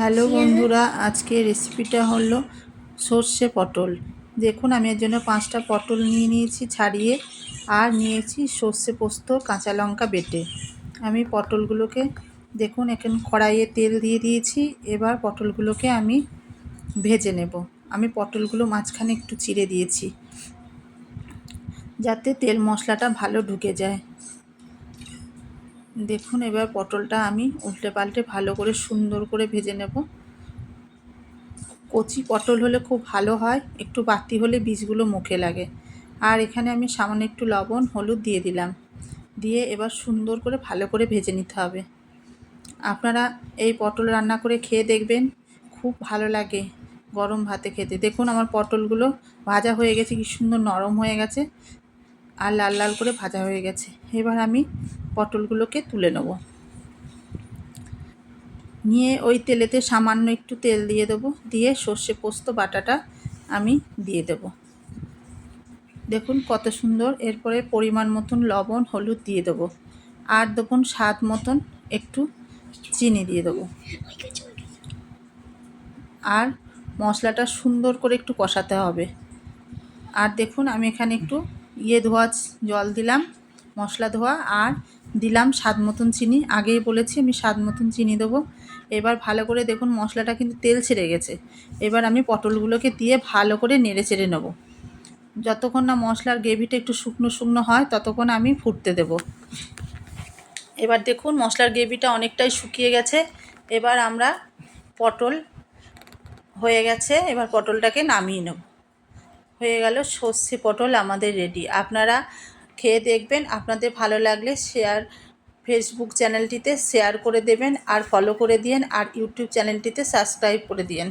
Hello বন্ধুরা, আজকে রেসিপিটা হলো সর্ষে পটল। দেখুন, আমি এর জন্য 5টা পটল নিয়ে নিয়েছি ছাড়িয়ে, আর নিয়েছি সর্ষে পোস্ত কাঁচা লঙ্কা বেটে। আমি পটলগুলোকে দেখুন এখন কড়াইয়ে তেল দিয়ে দিয়েছি। এবার পটলগুলোকে আমি ভেজে নেব। আমি পটলগুলো মাঝখানে একটু চিড়ে দিয়েছি যাতে তেল মশলাটা ভালো ঢুকে যায়। দেখুন, এবার পটলটা আমি উল্টে পাল্টে ভালো করে সুন্দর করে ভেজে নেব। কচি পটল হলে খুব ভালো হয়, একটু বাতি হলে বীজগুলো মুখে লাগে। আর এখানে আমি সামান্য একটু লবণ হলুদ দিয়ে দিলাম, দিয়ে এবার সুন্দর করে ভালো করে ভেজে নিতে হবে। আপনারা এই পটল রান্না করে খেয়ে দেখবেন, খুব ভালো লাগে গরম ভাতে খেতে। দেখুন, আমার পটলগুলো ভাজা হয়ে গেছে, কি সুন্দর নরম হয়ে গেছে আর লাল লাল করে ভাজা হয়ে গেছে। এবার আমি পটলগুলোকে তুলে নেব। নিয়ে ওই তেলেতে সামান্য একটু তেল দিয়ে দেবো, দিয়ে সর্ষে পোস্ত বাটাটা আমি দিয়ে দেব। দেখুন কত সুন্দর। এরপরে পরিমাণ মতন লবণ হলুদ দিয়ে দেবো, আর দেখুন স্বাদ মতন একটু চিনি দিয়ে দেবো। আর মশলাটা সুন্দর করে একটু কষাতে হবে। আর দেখুন, আমি এখানে একটু ধোয়া জল দিলাম, মশলা ধোয়া, আর দিলাম স্বাদ মতন চিনি। আগেই বলেছি আমি স্বাদ মতন চিনি দেবো। এবার ভালো করে দেখুন, মশলাটা কিন্তু তেল ছেড়ে গেছে। এবার আমি পটলগুলোকে দিয়ে ভালো করে নেড়ে চেড়ে নেব। যতক্ষণ না মশলার গ্রেভিটা একটু শুকনো শুকনো হয় ততক্ষণ আমি ফুটতে দেব। এবার দেখুন, মশলার গ্রেভিটা অনেকটাই শুকিয়ে গেছে। এবার আমরা পটল হয়ে গেছে, এবার পটলটাকে নামিয়ে নেব। হয়ে গেল সর্ষে পটল আমাদের রেডি। আপনারা খেয়ে দেখবেন, আপনাদের ভালো লাগলে ফেসবুক চ্যানেলটিতে শেয়ার করে দেবেন, আর ফলো করে দিন, আর ইউটিউব চ্যানেলটিতে সাবস্ক্রাইব করে দিন।